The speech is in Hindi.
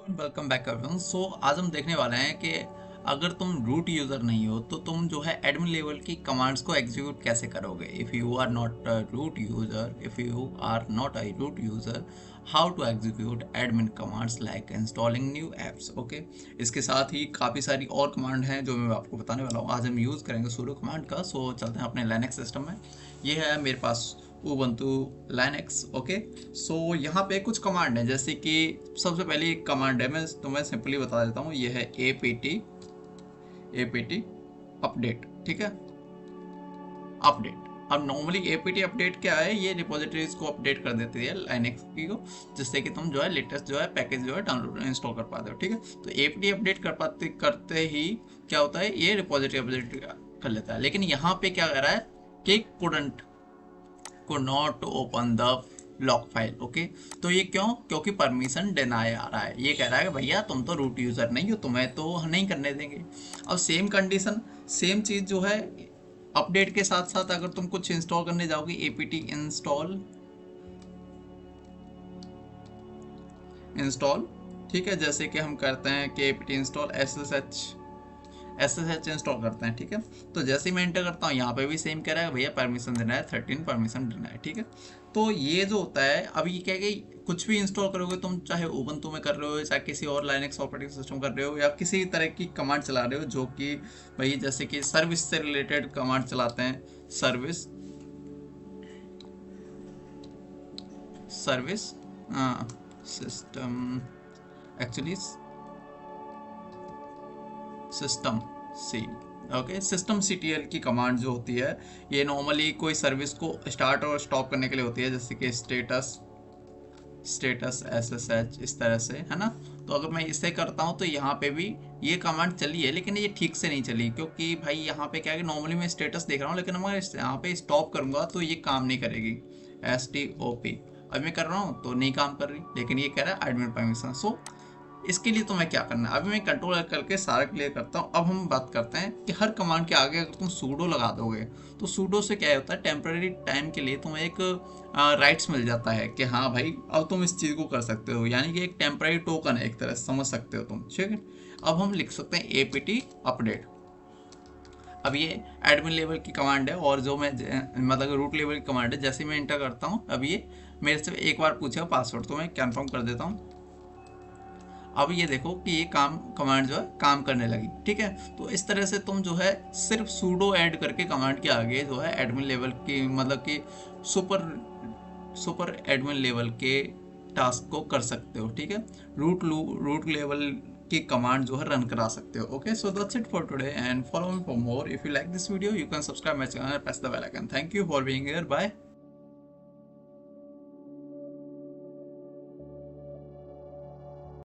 Welcome back everyone. सो आज हम देखने वाले हैं कि अगर तुम रूट यूज़र नहीं हो तो तुम जो है एडमिन लेवल की कमांड्स को एग्जीक्यूट कैसे करोगे। If you are not a root user, if you are not a root user, how to execute admin commands like installing new apps. Okay, इसके साथ ही काफ़ी सारी और कमांड हैं जो मैं आपको बताने वाला हूँ। आज हम यूज़ करेंगे sudo कमांड का। सो चलते हैं अपने लिनक्स सिस्टम में। ये है मेरे पास ubuntu linux। ओके, सो यहाँ पे कुछ कमांड है, जैसे कि सबसे पहले एक कमांड है, मैं तुम्हें सिंपली बता देता हूँ। ये है apt अपडेट। ठीक है, अपडेट। अब नॉर्मली apt अपडेट क्या है, ये रिपोजिटरीज को अपडेट कर देती है लाइनक्स की को, जिससे कि तुम जो है लेटेस्ट जो है पैकेज जो है डाउनलोड इंस्टॉल कर पाते हो। ठीक है, तो apt अपडेट करते ही क्या होता है, ये रिपोजिटरी अपडेट कर लेता है। लेकिन यहाँ पे क्या कर रहा है कि could not open the lock file. Okay, तो ये क्यों? क्योंकि परमिशन डिनाई आ रहा है। ये कह रहा है कि भैया तुम तो रूट यूजर नहीं हो, तुम्हें तो नहीं करने देंगे। अब सेम कंडीशन, सेम चीज जो है अपडेट के साथ साथ अगर तुम कुछ इंस्टॉल करने जाओगे, एपीटी इंस्टॉल। ठीक है, जैसे कि हम करते हैं कि एपीटी इंस्टॉल SSH इंस्टॉल करते हैं। ठीक है, तो जैसे ही मैं एंटर करता हूँ यहाँ पे भी सेम कह रहा है भैया परमिशन देना है 13 परमिशन देना है। ठीक है, तो ये जो होता है, अब ये क्या है कि कुछ भी इंस्टॉल करोगे तुम, चाहे उबंटू में कर रहे हो, चाहे किसी और लाइनक्स ऑपरेटिंग सिस्टम कर रहे हो, या किसी तरह की कमांड चला रहे हो जो कि भाई जैसे कि सर्विस से रिलेटेड कमांड चलाते हैं, service service system, actually system C. Okay, system CTL की कमांड जो होती है, ये नॉर्मली कोई सर्विस को स्टार्ट और स्टॉप करने के लिए होती है, जैसे कि स्टेटस SSH, इस तरह से, है ना। तो अगर मैं इसे करता हूँ तो यहाँ पे भी ये कमांड चली है, लेकिन ये ठीक से नहीं चली, क्योंकि भाई यहाँ पे क्या है कि नॉर्मली मैं स्टेटस देख रहा हूँ, लेकिन अगर यहाँ पे स्टॉप करूँगा तो ये काम नहीं करेगी। STOP अब मैं कर रहा हूँ तो नहीं काम कर रही, लेकिन ये कह रहा है एडमिन परमिशन। सो इसके लिए तुम्हें क्या करना है, अभी मैं कंट्रोल करके सारा क्लियर करता हूँ। अब हम बात करते हैं कि हर कमांड के आगे अगर तुम सूडो लगा दोगे तो सूडो से क्या होता है, टेम्पररी टाइम के लिए तुम्हें एक राइट्स मिल जाता है कि हाँ भाई अब तुम इस चीज़ को कर सकते हो, यानी कि एक टेम्पररी टोकन है, एक तरह से समझ सकते हो तुम। ठीक है, अब हम लिख सकते हैं APT अपडेट। अब ये एडमिन लेवल की कमांड है, और जो मैं मतलब रूट लेवल की कमांड है। जैसे मैं इंटर करता हूँ, अब ये मेरे से एक बार पूछेगा पासवर्ड, तो मैं कन्फर्म कर देता हूँ। अब ये देखो कि ये कमांड जो है काम करने लगी। ठीक है, तो इस तरह से तुम जो है सिर्फ सूडो ऐड करके कमांड के आगे जो है एडमिन लेवल की, मतलब कि सुपर एडमिन लेवल के टास्क को कर सकते हो। ठीक है, रूट लेवल की कमांड जो है रन करा सकते हो। Okay, so that's it for today and follow me for more. If you like this video you can subscribe my channel, press the bell icon. Thank you for being here, bye.